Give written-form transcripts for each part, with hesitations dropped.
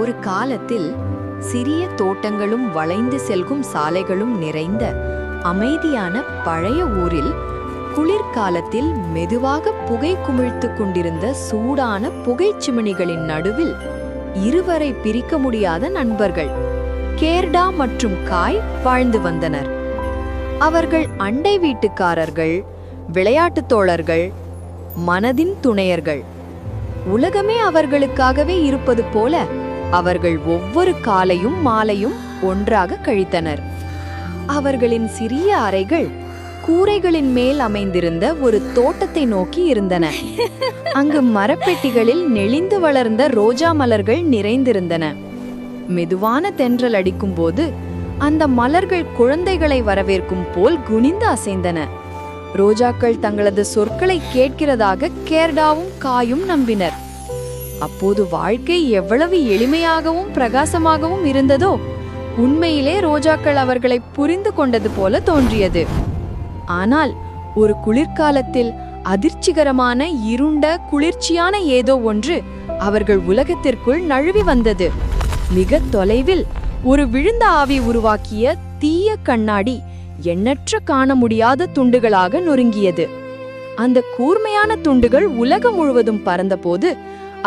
ஒரு காலத்தில் சிறிய தோட்டங்களும் வளைந்து செல்கும் சாலைகளும் நிறைந்த அமைதியான பழைய ஊரில் குளிர்காலத்தில் மெதுவாக புகை குமிழ்த்து கொண்டிருந்த சூடான புகைச்சிமிணிகளின் நடுவில் இருவரை பிரிக்க முடியாத நண்பர்கள் கேர்டா மற்றும் காய் வாழ்ந்து வந்தனர். அவர்கள் அண்டை வீட்டுக்காரர்கள், விளையாட்டுத் தோழர்கள், மனதின் துணையர்கள். உலகமே அவர்களுக்காகவே இருப்பது போல அவர்கள் ஒவ்வொரு காலையும் மாலையும் ஒன்றாக கழித்தனர். அவர்களின் சிறிய அறைகள் கூரைகளின் மேல் அமைந்திருந்த ஒரு தோட்டத்தை நோக்கி இருந்தன. அங்கு மரப்பெட்டிகளில் நெளிந்து வளர்ந்த ரோஜா மலர்கள் நிறைந்திருந்தன. மெதுவான தென்றல் அடிக்கும் போது அந்த மலர்கள் குழந்தைகளை வரவேற்கும் போல் குனிந்து அசைந்தன. ரோஜாக்கள் தங்களது சொற்களை கேட்கிறதாக கேர்டாவும் காயும் நம்பினர். அப்போது வாழ்க்கை எவ்வளவு எளிமையாகவும் பிரகாசமாகவும் இருந்ததோ, உண்மையிலே ரோஜாக்கள் அவர்களை புரிந்து கொண்டது போல தோன்றியது. ஆனால் ஒரு குளிர்காலத்தில் அதிர்ச்சிகரமான இருண்ட குளிர்ச்சியான ஏதோ ஒன்று அவர்கள் உலகத்திற்குள் நழுவி வந்தது. மிக தொலைவில் ஒரு விழுந்த ஆவி உருவாக்கிய தீய கண்ணாடி எண்ணற்ற காண முடியாத துண்டுகளாக நொறுங்கியது. அந்த கூர்மையான துண்டுகள் உலகம் முழுவதும் பறந்தபோது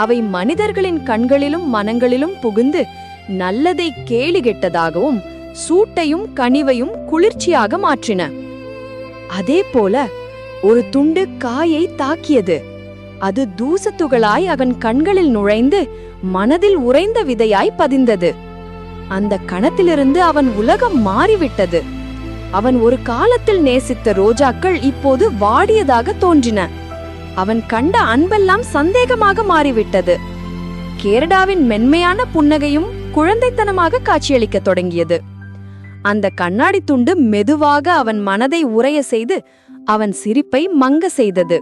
அவை மனிதர்களின் கண்களிலும் மனங்களிலும் புகுந்து நல்லதை கேலிகெட்டதாகவும் சூட்டையும் கனிவையும் குளிர்ச்சியாக மாற்றின. அதே போல ஒரு துண்டு காயை தாக்கியது. அது தூசத்துகளாய் அவன் கண்களில் நுழைந்து மனதில் உறைந்த விதையாய் பதிந்தது. அந்த கணத்திலிருந்து அவன் உலகம் மாறிவிட்டது. அவன் ஒரு காலத்தில் நேசித்த ரோஜாக்கள் இப்போது வாடியதாக தோன்றின. அவன் கண்ட அன்பெல்லாம் சந்தேகமாக மாறிவிட்டது. கேரடாவின் மென்மையான புன்னகையும் குழந்தைத்தனமாக காட்சியளிக்கத் தொடங்கியது. அந்த கண்ணாடி துண்டு மெதுவாக அவன் மனதை உறைய செய்து அவன் சிரிப்பை மங்க செய்தது.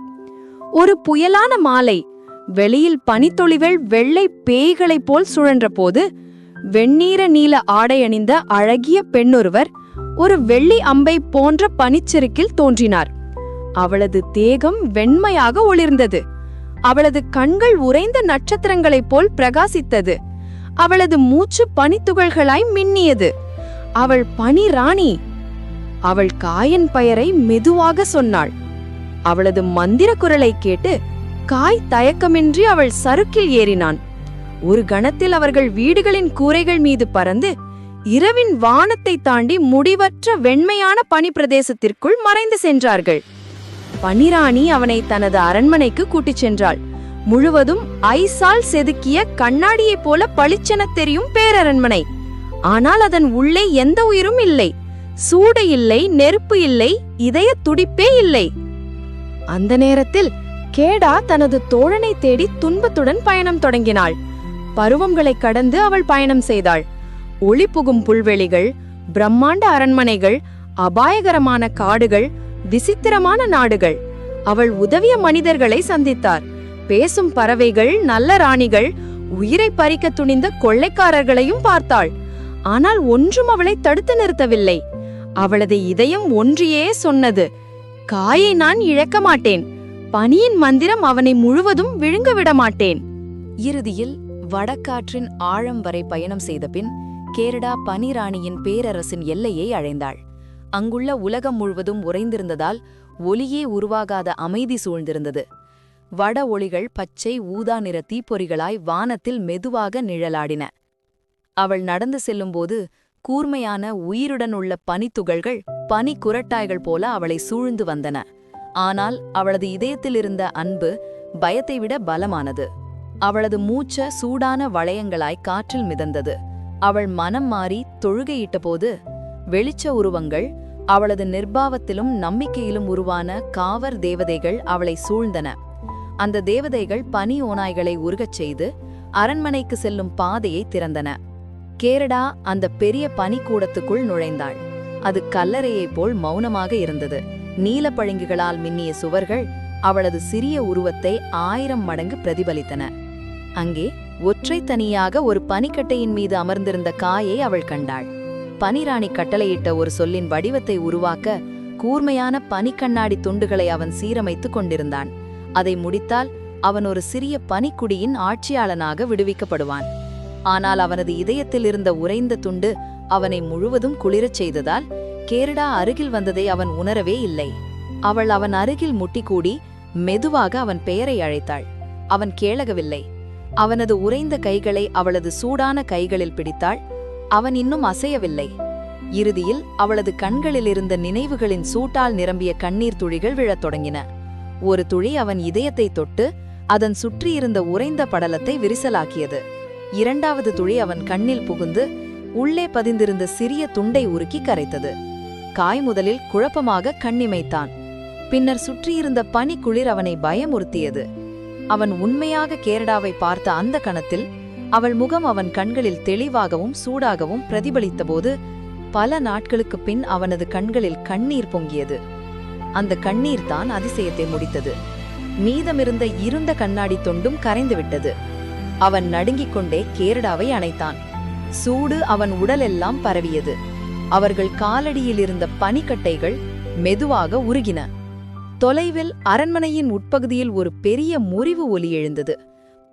ஒரு புயலான மாலை, வெளியில் பனித்தொளிகள் வெள்ளை பேய்களைப் போல் சுழன்ற போது வெண்ணீர நீல ஆடை அணிந்த அழகிய பெண்ணொருவர் ஒரு வெள்ளி அம்பை போன்ற பனிச்செருக்கில் தோன்றினார். அவளது தேகம் வெண்மையாக ஒளிர்ந்தது. அவளது கண்கள் உறைந்த நட்சத்திரங்களைப் போல் பிரகாசித்தது. அவளது மூச்சு பனித்துகள்களாய் மின்னியது. அவள் பனி ராணி. அவள் காயின் பெயரை மெதுவாக சொன்னாள். அவளது மந்திர குரலை கேட்டு காய் தயக்கமின்றி அவள் சறுக்கில் ஏறினான். ஒரு கணத்தில் அவர்கள் வீடுகளின் கூரைகள் மீது பறந்து இரவின் வானத்தை தாண்டி முடிவற்ற வெண்மையான பனி பிரதேசத்திற்குள் மறைந்து சென்றார்கள். பனிராணி அவனை தனது அரண்மனைக்கு கூட்டிச் சென்றாள். முழுவதும் ஐசால் செதுக்கிய கண்ணாடியைப் போல பளிச்சென தெரியும் பேரரண்மனை. ஆனால் அதன் உள்ளே எந்த உயிரும் இல்லை. சூடு இல்லை, நெருப்பு இல்லை, இதய துடிப்பே இல்லை. அந்த நேரத்தில் கேடா தனது தோழனை தேடி துன்பத்துடன் பயணம் தொடங்கினாள். பருவங்களை கடந்து அவள் பயணம் செய்தாள். ஒளி புகும் புல்வெளிகள், பிரம்மாண்ட அரண்மனைகள், அபாயகரமான காடுகள், விசித்திரமான நாடுகள். அவள் உதவிய மனிதர்களை சந்தித்தார். பேசும் பறவைகள், நல்ல ராணிகள், உயிரை பறிக்க துணிந்த கொள்ளைக்காரர்களையும் பார்த்தாள். ஆனால் ஒன்றும் அவளை தடுத்து நிறுத்தவில்லை. அவளது இதயம் ஒன்றையே சொன்னது: காயை நான் இழக்க மாட்டேன். பனியின் மந்திரம் அவனை முழுவதும் விழுங்க விட மாட்டேன். இறுதியில் வடக்காற்றின் ஆழம் வரை பயணம் செய்த பின் கேரடா பனிராணியின் பேரரசின் எல்லையை அடைந்தாள். அங்குள்ள உலகம் முழுவதும் உறைந்திருந்ததால் ஒளியே உருவாகாத அமைதி சூழ்ந்திருந்தது. வட ஒளிகள் பச்சை ஊதா நிற தீப்பொறிகளாய் வானத்தில் மெதுவாக நிழலாடின. அவள் நடந்து செல்லும்போது கூர்மையான உயிருடன் உள்ள பனித்துகள்கள் பனி குரட்டாய்கள் போல அவளை சூழ்ந்து வந்தன. ஆனால் அவளது இதயத்திலிருந்த அன்பு பயத்தை விட பலமானது. அவளது மூச்ச சூடான வளையங்களாய் காற்றில் மிதந்தது. அவள் மனம் மாறி தொழுகையிட்டபோது வெளிச்ச உருவங்கள், அவளது நிர்பாவத்திலும் நம்பிக்கையிலும் உருவான காவர் தேவதைகள் அவளை சூழ்ந்தன. அந்த தேவதைகள் பனி ஓநாய்களை உருகச் செய்து அரண்மனைக்கு செல்லும் பாதையை திறந்தன. கேரடா அந்த பெரிய பனிக்கூடத்துக்குள் நுழைந்தாள். அது கல்லறையைப் போல் மௌனமாக இருந்தது. நீலப்பழுங்குகளால் மின்னிய சுவர்கள் அவளது சிறிய உருவத்தை 1000 மடங்கு பிரதிபலித்தன. அங்கே ஒற்றை தனியாக ஒரு பனிக்கட்டையின் மீது அமர்ந்திருந்த காயை அவள் கண்டாள். பனிராணி கட்டளையிட்ட ஒரு சொல்லின் வடிவத்தை உருவாக்க கூர்மையான பனிக்கண்ணாடி துண்டுகளை அவன் சீரமைத்துக் கொண்டிருந்தான். அதை முடித்தால் அவன் ஒரு சிறிய பனிக்குடியின் ஆட்சியாளனாக விடுவிக்கப்படுவான். ஆனால் அவனது இதயத்தில் இருந்த உறைந்த துண்டு அவனை முழுவதும் குளிரச் செய்ததால் கேரடா அருகில் வந்ததை அவன் உணரவே இல்லை. அவள் அவன் அருகில் முட்டிக்கூடி மெதுவாக அவன் பெயரை அழைத்தாள். அவன் கேளகவில்லை. அவனது உறைந்த கைகளை அவளது சூடான கைகளில் பிடித்தாள். அவன் இன்னும் அசையவில்லை. இறுதியில் அவளது கண்களிலிருந்த நினைவுகளின் சூட்டால் நிரம்பிய கண்ணீர் துளிகள் விழத் தொடங்கின. ஒரு துளி அவன் இதயத்தை தொட்டு அதன் சுற்றியிருந்த உறைந்த படலத்தை விரிசலாக்கியது. இரண்டாவது துளி அவன் கண்ணில் புகுந்து உள்ளே பதிந்திருந்த சிறிய துண்டை உருக்கி கரைத்தது. காய் முதலில் குழப்பமாக கண்ணிமைத்தான். பின்னர் சுற்றியிருந்த பனிக்குளிர் அவனை பயமுறுத்தியது. அவன் உண்மையாக கேரடாவை பார்த்த அந்த கணத்தில் அவள் முகம் அவன் கண்களில் தெளிவாகவும் சூடாகவும் பிரதிபலித்தபோது பல நாட்களுக்குப் பின் அவனது கண்களில் கண்ணீர் பொங்கியது. அந்த கண்ணீர் தான் அதிசயத்தை முடித்தது. மீதமிருந்த இருண்ட கண்ணாடி தொண்டும் கரைந்துவிட்டது. அவன் நடுங்கிக் கொண்டே கேரடாவை அணைத்தான். சூடு அவன் உடலெல்லாம் பரவியது. அவர்கள் காலடியில் இருந்த பனிக்கட்டைகள் மெதுவாக உருகின. தொலைவில் அரண்மனையின் உட்பகுதியில் ஒரு பெரிய முறிவு ஒலி எழுந்தது.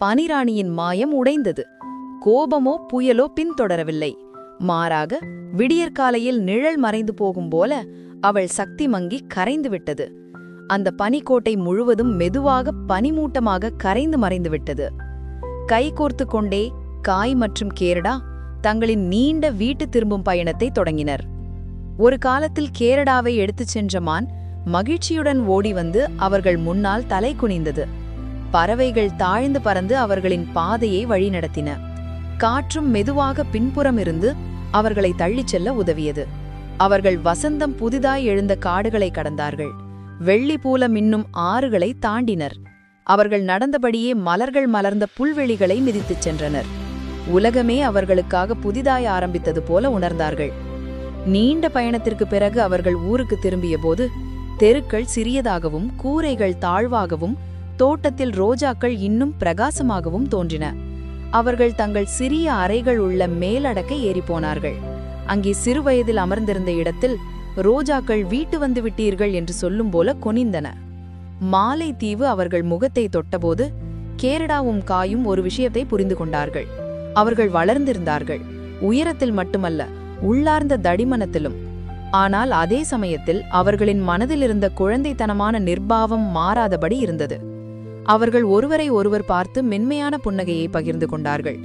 பனிராணியின் மாயம் உடைந்தது. கோபமோ புயலோ பின்தொடரவில்லை. மாறாக விடியற்காலையில் நிழல் மறைந்து போகும் போல அவள் சக்தி மங்கி கரைந்துவிட்டது. அந்த பனிக்கோட்டை முழுவதும் மெதுவாக பனிமூட்டமாக கரைந்து மறைந்துவிட்டது. கைகோர்த்து கொண்டே காய் மற்றும் கேரடா தங்களின் நீண்ட வீட்டு திரும்பும் பயணத்தை தொடங்கினர். ஒரு காலத்தில் கேரடாவை எடுத்துச் சென்ற மான் மகிழ்ச்சியுடன் ஓடி வந்து அவர்கள் முன்னால் தலை குனிந்தது. பறவைகள் தாழ்ந்து பறந்து அவர்களின் பாதையை வழிநடத்தின. காற்றும் மெதுவாக பின்புறமிருந்து அவர்களை தள்ளிச் செல்ல உதவியது. அவர்கள் வசந்தம் புதிதாய் எழுந்த காடுகளை கடந்தார்கள். வெள்ளி பூல மின்னும் ஆறுகளை தாண்டினர். அவர்கள் நடந்தபடியே மலர்கள் மலர்ந்த புல்வெளிகளை மிதித்துச் சென்றனர். உலகமே அவர்களுக்காக புதிதாய் ஆரம்பித்தது போல உணர்ந்தார்கள். நீண்ட பயணத்திற்கு பிறகு அவர்கள் ஊருக்கு திரும்பிய போது தெருக்கள் சிறியதாகவும் கூரைகள் தாழ்வாகவும் தோட்டத்தில் ரோஜாக்கள் இன்னும் பிரகாசமாகவும் தோன்றின. அவர்கள் தங்கள் சிறிய அறைகள் உள்ள மேலடக்கை ஏறிப்போனார்கள். அங்கே சிறுவயதில் அமர்ந்திருந்த இடத்தில் ரோஜாக்கள் வீட்டு வந்து விட்டீர்கள் என்று சொல்லும் போல கொனிந்தன. மாலை தீவு அவர்கள் முகத்தை தொட்டபோது கேரடாவும் காயும் ஒரு விஷயத்தை புரிந்து கொண்டார்கள். அவர்கள் வளர்ந்திருந்தார்கள், உயரத்தில் மட்டுமல்ல, உள்ளார்ந்த தடிமனத்திலும். ஆனால் அதே சமயத்தில் அவர்களின் மனதிலிருந்த குழந்தைத்தனமான நிர்பாவம் மாறாதபடி இருந்தது. அவர்கள் ஒருவரை ஒருவர் பார்த்து மென்மையான புன்னகையை பகிர்ந்து கொண்டார்கள்.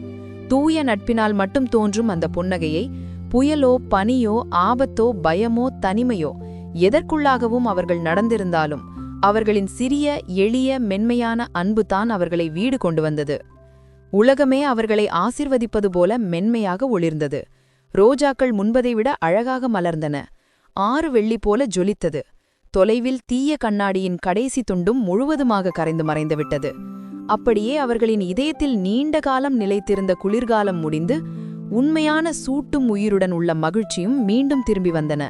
தூய நட்பினால் மட்டும் தோன்றும் அந்த புன்னகையை புயலோ பனியோ ஆபத்தோ பயமோ தனிமையோ எதற்குள்ளாகவும் அவர்கள் நடந்திருந்தாலும் அவர்களின் சிறிய எளிய மென்மையான அன்புதான் அவர்களை வீடு கொண்டு வந்தது. உலகமே அவர்களை ஆசிர்வதிப்பது போல மென்மையாக ஒளிர்ந்தது. ரோஜாக்கள் முன்பதை விட அழகாக மலர்ந்தன. ஆறு வெள்ளி போல ஜொலித்தது. தொலைவில் தீய கண்ணாடியின் கடைசி துண்டும் முழுவதுமாக கரைந்து மறைந்துவிட்டது. அப்படியே அவர்களின் இதயத்தில் நீண்ட காலம் நிலைத்திருந்த குளிர்காலம் முடிந்து உண்மையான சூட்டும் உயிருடன் உள்ள மகிழ்ச்சியும் மீண்டும் திரும்பி வந்தன.